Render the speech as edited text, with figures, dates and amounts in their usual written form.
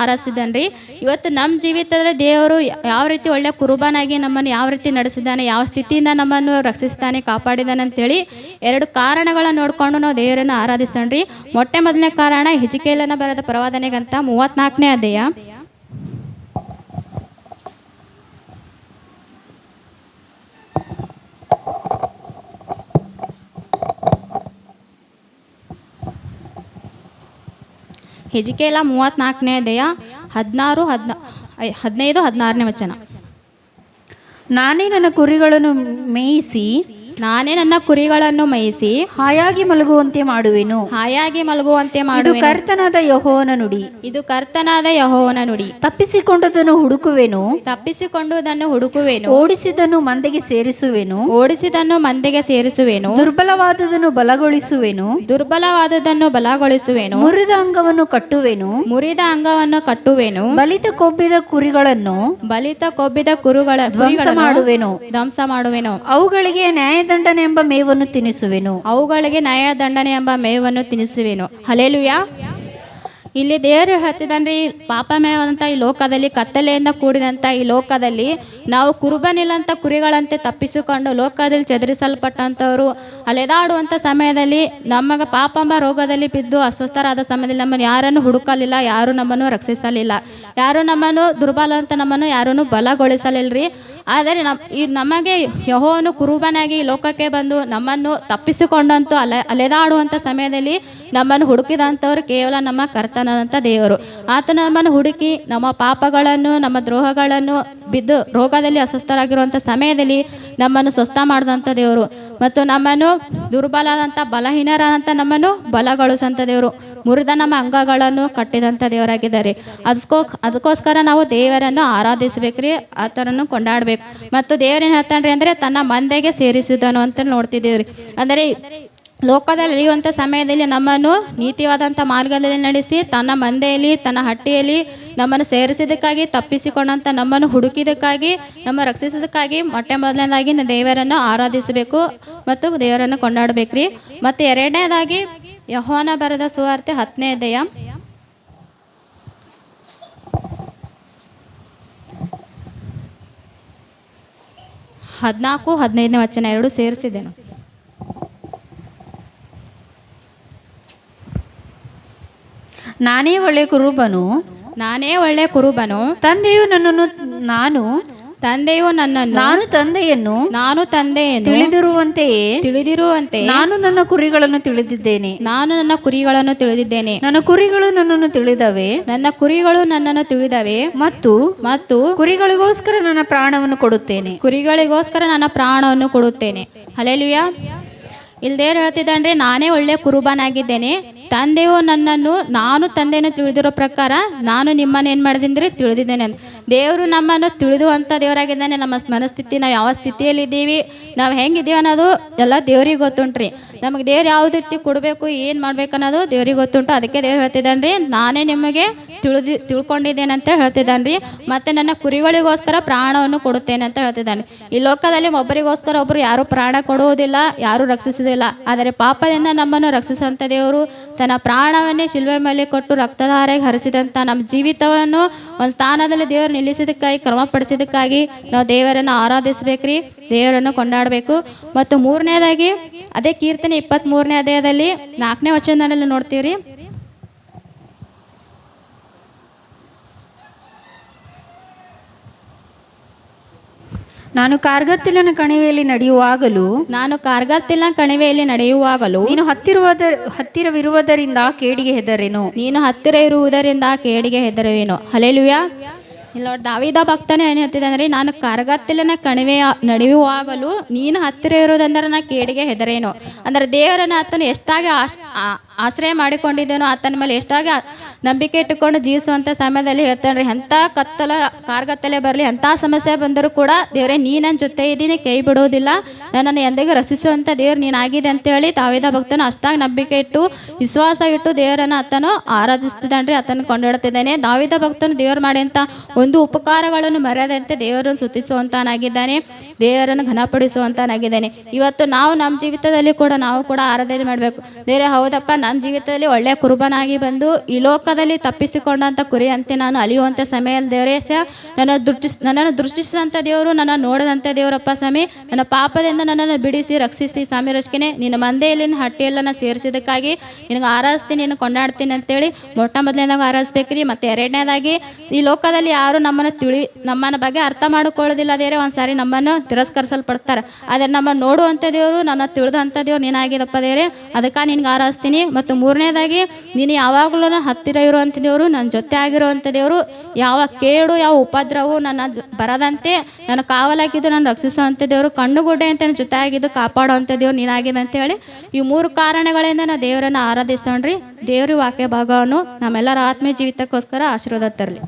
ಆರಿಸಿದ್ದಾನ್ರಿ. ಇವತ್ತು ನಮ್ಮ ಜೀವಿತದಲ್ಲಿ ದೇವರು ಯಾವ ರೀತಿ ಒಳ್ಳೆ ಕುರುಬಾನಾಗಿ ನಮ್ಮನ್ನು ಯಾವ ರೀತಿ ನಡೆಸಿದ್ದಾನೆ, ಯಾವ ಸ್ಥಿತಿಯಿಂದ ನಮ್ಮನ್ನು ರಕ್ಷಿಸಿದ್ದಾನೆ, ಕಾಪಾಡಿದ್ದಾನೆ ಅಂತೇಳಿ ಎರಡು ಕಾರಣಗಳನ್ನು ನೋಡಿಕೊಂಡು ನಾವು ದೇವರನ್ನು ಆರಾಧಿಸ್ತಾನ್ರಿ. ಮೊದಲನೇ ಕಾರಣ ಹಿಜ್ಕೀಯನ ಬರೆದ ಪ್ರವಾದನೆಗಂತ 34ನೇ ಅಧ್ಯಾಯ. ಹಿಜ್ಕೀಯ 34ನೇ ಅಧ್ಯಾಯ 15-16ನೇ ವಚನ. ನಾನೇ ನನ್ನ ಕುರಿಗಳನ್ನು ಮೇಯಿಸಿ ಹಾಯಾಗಿ ಮಲಗುವಂತೆ ಮಾಡುವೆನು. ಇದು ಕರ್ತನಾದ ಯೆಹೋವನ ನುಡಿ. ತಪ್ಪಿಸಿಕೊಂಡುದನ್ನು ಹುಡುಕುವೆನು. ಓಡಿಸಿದನ್ನು ಮಂದೆಗೆ ಸೇರಿಸುವೆನು. ದುರ್ಬಲವಾದುದನ್ನು ಬಲಗೊಳಿಸುವೆನು. ಮುರಿದ ಅಂಗವನ್ನು ಕಟ್ಟುವೆನು. ಬಲಿತ ಕೊಬ್ಬಿದ ಕುರಿಗಳನ್ನು ಧ್ವಂಸ ಮಾಡುವೆನು. ಅವುಗಳಿಗೆ ನ್ಯಾಯದಂಡನೆ ಎಂಬ ಮೇವನ್ನು ತಿನ್ನಿಸುವೆನು. ಹಲ್ಲೆಲೂಯಾ. ಇಲ್ಲಿ ದೇವರು ಹೇಳ್ತಿದ್ದಾನ್ರಿ, ಪಾಪಮಯವಾದಂಥ ಈ ಲೋಕದಲ್ಲಿ, ಕತ್ತಲೆಯಿಂದ ಕೂಡಿದಂಥ ಈ ಲೋಕದಲ್ಲಿ ನಾವು ಕುರುಬನಿಲ್ಲಂಥ ಕುರಿಗಳಂತೆ ತಪ್ಪಿಸಿಕೊಂಡು ಲೋಕದಲ್ಲಿ ಚದುರಿಸಲ್ಪಟ್ಟಂಥವರು ಅಲೆದಾಡುವಂಥ ಸಮಯದಲ್ಲಿ ನಮಗೆ ಪಾಪಂಬ ರೋಗದಲ್ಲಿ ಬಿದ್ದು ಅಸ್ವಸ್ಥರಾದ ಸಮಯದಲ್ಲಿ ನಮ್ಮನ್ನು ಯಾರನ್ನು ಹುಡುಕಲಿಲ್ಲ, ಯಾರು ನಮ್ಮನ್ನು ರಕ್ಷಿಸಲಿಲ್ಲ, ಯಾರು ನಮ್ಮನ್ನು ದುರ್ಬಲ ಅಂತ ನಮ್ಮನ್ನು ಯಾರನ್ನು ಬಲಗೊಳಿಸಲಿಲ್ಲರಿ. ಆದರೆ ನಮಗೆ ಯೆಹೋವನು ಕುರುಬನಾಗಿ ಈ ಲೋಕಕ್ಕೆ ಬಂದು ನಮ್ಮನ್ನು ತಪ್ಪಿಸಿಕೊಂಡಂತೂ ಅಲೆದಾಡುವಂಥ ಸಮಯದಲ್ಲಿ ನಮ್ಮನ್ನು ಹುಡುಕಿದಂಥವ್ರು ಕೇವಲ ನಮ್ಮ ಕರ್ತನಾದಂಥ ದೇವರು. ಆತ ನಮ್ಮನ್ನು ಹುಡುಕಿ ನಮ್ಮ ಪಾಪಗಳನ್ನು, ನಮ್ಮ ದ್ರೋಹಗಳನ್ನು, ಬಿದ್ದು ರೋಗದಲ್ಲಿ ಅಸ್ವಸ್ಥರಾಗಿರುವಂಥ ಸಮಯದಲ್ಲಿ ನಮ್ಮನ್ನು ಸ್ವಸ್ಥ ಮಾಡಿದಂಥ ದೇವರು ಮತ್ತು ನಮ್ಮನ್ನು ದುರ್ಬಲದಂಥ ಬಲಹೀನರಾದಂಥ ನಮ್ಮನ್ನು ಬಲಗೊಳಿಸಂಥ ದೇವರು, ಮುರಿದ ನಮ್ಮ ಅಂಗಗಳನ್ನು ಕಟ್ಟಿದಂಥ ದೇವರಾಗಿದ್ದಾರೆ. ಅದಕ್ಕೋಸ್ಕರ ನಾವು ದೇವರನ್ನು ಆರಾಧಿಸ್ಬೇಕ್ರಿ, ಆತನನ್ನು ಕೊಂಡಾಡ್ಬೇಕು. ಮತ್ತು ದೇವರೇನು ಹೇಳ್ತಾನ್ರಿ ಅಂದರೆ ತನ್ನ ಮಂದೆಗೆ ಸೇರಿಸಿದನು ಅಂತ ನೋಡ್ತಿದ್ದೀವ್ರಿ. ಅಂದರೆ ಲೋಕದಲ್ಲಿ ಅಳೆಯುವಂಥ ಸಮಯದಲ್ಲಿ ನಮ್ಮನ್ನು ನೀತಿವಾದಂಥ ಮಾರ್ಗದಲ್ಲಿ ನಡೆಸಿ ತನ್ನ ಮಂದೆಯಲ್ಲಿ, ತನ್ನ ಹಟ್ಟಿಯಲ್ಲಿ ನಮ್ಮನ್ನು ಸೇರಿಸಿದ್ದಕ್ಕಾಗಿ, ತಪ್ಪಿಸಿಕೊಂಡಂಥ ನಮ್ಮನ್ನು ಹುಡುಕಿದ್ದಕ್ಕಾಗಿ, ನಮ್ಮ ರಕ್ಷಿಸೋದಕ್ಕಾಗಿ ಮೊದಲನೇದಾಗಿ ದೇವರನ್ನು ಆರಾಧಿಸಬೇಕು ಮತ್ತು ದೇವರನ್ನು ಕೊಂಡಾಡಬೇಕ್ರಿ. ಮತ್ತು ಎರಡನೇದಾಗಿ ಯೆಹೋವನ ಬರೆದ ಸುವಾರ್ತೆ 10ನೇ ಅಧ್ಯಾಯ 14-15ನೇ ವಚನ ಎರಡು ಸೇರಿಸಿದೆನು. ನಾನೇ ಒಳ್ಳೆ ಕುರುಬನು. ತಂದೆಯು ನನ್ನನ್ನು ನಾನು ತಂದೆಯನ್ನು ತಿಳಿದಿರುವಂತೆಯೇ ನಾನು ನನ್ನ ಕುರಿಗಳನ್ನು ತಿಳಿದಿದ್ದೇನೆ. ನನ್ನ ಕುರಿಗಳು ನನ್ನನ್ನು ತಿಳಿದವೆ ಮತ್ತು ಕುರಿಗಳಿಗೋಸ್ಕರ ನನ್ನ ಪ್ರಾಣವನ್ನು ಕೊಡುತ್ತೇನೆ. ಹಲ್ಲೆಲೂಯಾ. ಇಲ್ದೇರು ಹೇಳ್ತಿದ್ದಾನ್ರಿ, ನಾನೇ ಒಳ್ಳೆ ಕುರುಬನಾಗಿದ್ದೇನೆ. ತಂದೆಯು ನನ್ನನ್ನು, ನಾನು ತಂದೆಯನ್ನು ತಿಳಿದಿರೋ ಪ್ರಕಾರ ನಾನು ನಿಮ್ಮನ್ನು ಏನು ಮಾಡಿದ್ದೀನಿ ತಿಳಿದಿದ್ದೇನೆ ಅಂತ. ದೇವರು ನಮ್ಮನ್ನು ತಿಳಿದುವಂಥ ದೇವರಾಗಿದ್ದಾನೆ. ನಮ್ಮ ಮನಸ್ಥಿತಿ, ನಾವು ಯಾವ ಸ್ಥಿತಿಯಲ್ಲಿದ್ದೀವಿ, ನಾವು ಹೆಂಗಿದ್ದೀವಿ ಅನ್ನೋದು ಎಲ್ಲ ದೇವ್ರಿಗೆ ಗೊತ್ತುಂಟ್ರಿ. ನಮಗೆ ದೇವ್ರು ಯಾವ್ದು ರೀತಿ ಕೊಡಬೇಕು, ಏನು ಮಾಡ್ಬೇಕು ಅನ್ನೋದು ದೇವ್ರಿಗೆ ಗೊತ್ತುಂಟು. ಅದಕ್ಕೆ ದೇವ್ರು ಹೇಳ್ತಿದ್ದಾನ್ರಿ, ನಾನೇ ನಿಮಗೆ ತಿಳ್ಕೊಂಡಿದ್ದೇನೆ ಅಂತ ಹೇಳ್ತಿದ್ದಾನ್ರಿ. ಮತ್ತು ನನ್ನ ಕುರಿಗಳಿಗೋಸ್ಕರ ಪ್ರಾಣವನ್ನು ಕೊಡುತ್ತೇನೆ ಅಂತ ಹೇಳ್ತಿದ್ದಾನೆ. ಈ ಲೋಕದಲ್ಲಿ ಒಬ್ಬರಿಗೋಸ್ಕರ ಒಬ್ಬರು ಯಾರು ಪ್ರಾಣ ಕೊಡುವುದಿಲ್ಲ, ಯಾರು ರಕ್ಷಿಸುವುದಿಲ್ಲ. ಆದರೆ ಪಾಪದಿಂದ ನಮ್ಮನ್ನು ರಕ್ಷಿಸುವಂಥ ದೇವರು ತನ್ನ ಪ್ರಾಣವನ್ನೇ ಶಿಲುಬೆ ಮೇಲೆ ಕೊಟ್ಟು ರಕ್ತಧಾರೆಗೆ ಹರಿಸಿದಂಥ ನಮ್ಮ ಜೀವಿತವನ್ನು ಒಂದು ಸ್ಥಾನದಲ್ಲಿ ದೇವರು ನಿಲ್ಲಿಸಿದ್ದಕ್ಕಾಗಿ, ಕ್ರಮಪಡಿಸಿದ್ದಕ್ಕಾಗಿ ನಾವು ದೇವರನ್ನು ಆರಾಧಿಸ್ಬೇಕ್ರಿ, ದೇವರನ್ನು ಕೊಂಡಾಡಬೇಕು. ಮತ್ತು ಮೂರನೇದಾಗಿ ಅದೇ ಕೀರ್ತನೆ 23ನೇ ಅಧ್ಯಾಯದಲ್ಲಿ 4ನೇ ವಚನದಲ್ಲಿ ನೋಡ್ತೀವ್ರಿ. ನಾನು ಕಾರ್ಗತ್ತಿಲಿನ ಕಣಿವೆಯಲ್ಲಿ ನಡೆಯುವಾಗಲೂ ನೀನು ಹತ್ತಿರವಿರುವುದರಿಂದ ಕೇಡಿಗೆ ಹೆದರುವೆನು. ಹಲ್ಲೆಲೂಯಾ. ಇಲ್ಲ ನೋಡಿ, ದಾವೀದ ಭಕ್ತನೇ ಏನು ಹೇಳ್ತಿದ್ದೆ ಅಂದರೆ, ನಾನು ಕಾರ್ಗತ್ತಲಿನ ಕಣಿವೆಯ ನಡೆಯುವಾಗಲೂ ನೀನು ಹತ್ತಿರ ಇರೋದಂದ್ರೆ ನಾನು ಕೇಡಿಗೆ ಹೆದರೇನು. ಅಂದರೆ ದೇವರನ್ನು ಆತನು ಎಷ್ಟಾಗಿ ಆಶ್ರಯ ಮಾಡಿಕೊಂಡಿದ್ದೇನೋ, ಆತನ ಮೇಲೆ ಎಷ್ಟಾಗಿ ನಂಬಿಕೆ ಇಟ್ಟುಕೊಂಡು ಜೀವಿಸುವಂಥ ಸಮಯದಲ್ಲಿ ಹೇಳ್ತಾನೆ, ಎಂಥ ಕಾರ್ಗತ್ತಲೆ ಬರಲಿ, ಎಂಥ ಸಮಸ್ಯೆ ಬಂದರೂ ಕೂಡ ದೇವರೇ ನೀ ನನ್ನ ಜೊತೆ ಇದ್ದೀನಿ, ಕೈ ಬಿಡುವುದಿಲ್ಲ, ನನ್ನನ್ನು ಎಂದಿಗೂ ರಕ್ಷಿಸುವಂಥ ದೇವ್ರು ನೀನಾಗಿದೆ ಅಂತೇಳಿ ದಾವೀದ ಭಕ್ತನು ಅಷ್ಟಾಗಿ ನಂಬಿಕೆ ಇಟ್ಟು, ವಿಶ್ವಾಸ ಇಟ್ಟು ದೇವರನ್ನು ಆತನು ಆರಾಧಿಸ್ತಿದ್ದಾನೆ, ಆತನು ಕೊಂಡಾಡ್ತಿದ್ದಾನೆ. ದಾವೀದ ಭಕ್ತನು ದೇವರು ಮಾಡಿದಂಥ ಒಂದು ಉಪಕಾರಗಳನ್ನು ಮರೆಯದಂತೆ ದೇವರನ್ನು ಸ್ತುತಿಸುವಂತನಾಗಿದ್ದಾನೆ, ದೇವರನ್ನು ಘನಪಡಿಸುವಂತನಾಗಿದ್ದಾನೆ. ಇವತ್ತು ನಾವು ನಮ್ಮ ಜೀವಿತದಲ್ಲಿ ಕೂಡ ನಾವು ಕೂಡ ಆರಾಧನೆ ಮಾಡಬೇಕು. ದೇವರೇ ಹೌದಪ್ಪ, ನನ್ನ ಜೀವಿತದಲ್ಲಿ ಒಳ್ಳೆಯ ಕುರುಬನಾಗಿ ಬಂದು ಈ ಲೋಕದಲ್ಲಿ ತಪ್ಪಿಸಿಕೊಂಡಂಥ ಕುರಿಯಂತೆ ನಾನು ಅಲಿಯುವಂಥ ಸಮಯದಲ್ಲಿ ದೇವರೇ ಸಹ ನನ್ನನ್ನು ದೃಷ್ಟಿಸಿದಂಥ ದೇವರು, ನನ್ನ ನೋಡಿದಂಥ ದೇವರಪ್ಪ ಸ್ವಾಮಿ, ನನ್ನ ಪಾಪದಿಂದ ನನ್ನನ್ನು ಬಿಡಿಸಿ ರಕ್ಷಿಸಿ ಸ್ವಾಮಿ ರಕ್ಷಣೆ ನಿನ್ನ ಮಂದೆಯಲ್ಲಿ ಹಟ್ಟಿಯೆಲ್ಲ ಸೇರಿಸಿದ್ದಕ್ಕಾಗಿ ನಿನಗೆ ಆರಾಧಿಸ್ತೀನಿ, ನಿನಗೆ ಕೊಂಡಾಡ್ತೀನಿ ಅಂತೇಳಿ ಮೊಟ್ಟ ಮೊದಲನೇದಾಗ ಆರಾಧಿಸ್ಬೇಕ್ರಿ. ಮತ್ತು ಎರಡನೇದಾಗಿ ಈ ಲೋಕದಲ್ಲಿ ಯಾರು ನಮ್ಮನ್ನ ಬಗ್ಗೆ ಅರ್ಥ ಮಾಡಿಕೊಳ್ಳೋದಿಲ್ಲ ದೇವರೇ. ಒಂದ್ಸಾರಿ ನಮ್ಮನ್ನು ತಿರಸ್ಕರಿಸಲ್ಪಡ್ತಾರೆ, ಆದರೆ ನಮ್ಮನ್ನು ನೋಡುವಂಥ ದೇವರು, ನನ್ನ ತಿಳಿದಂಥ ದೇವ್ರು ನೀನಾಗಿದಪ್ಪ ದೇವರೇ, ಅದಕ್ಕೆ ನಿನ್ಗೆ ಆರಾಧಿಸ್ತೀನಿ. ಮತ್ತು ಮೂರನೇದಾಗಿ ನೀನು ಯಾವಾಗಲೂ ನನ್ನ ಹತ್ತಿರ ಇರುವಂಥ ದೇವರು, ನನ್ನ ಜೊತೆ ಆಗಿರುವಂಥ ದೇವರು, ಯಾವ ಕೇಡು ಯಾವ ಉಪದ್ರವವು ನನ್ನ ಬರದಂತೆ ನನ್ನ ಕಾವಲಾಗಿದ್ದು ನಾನು ರಕ್ಷಿಸುವಂಥ ದೇವರು, ಕಣ್ಣುಗುಡ್ಡೆ ಅಂತ ನನ್ನ ಜೊತೆ ಆಗಿದ್ದು ಕಾಪಾಡುವಂಥ ದೇವ್ರು ನೀನಾಗಿದೆ ಅಂತೇಳಿ ಈ 3 ಕಾರಣಗಳಿಂದ ನಾವು ದೇವರನ್ನು ಆರಾಧಿಸೋಣ್ರಿ. ದೇವ್ರ ವಾಕ್ಯ ಭಾಗವನ್ನು ನಮ್ಮೆಲ್ಲರ ಆತ್ಮೀಯ ಜೀವಿತಕ್ಕೋಸ್ಕರ ಆಶೀರ್ವಾದ ತರಲಿ.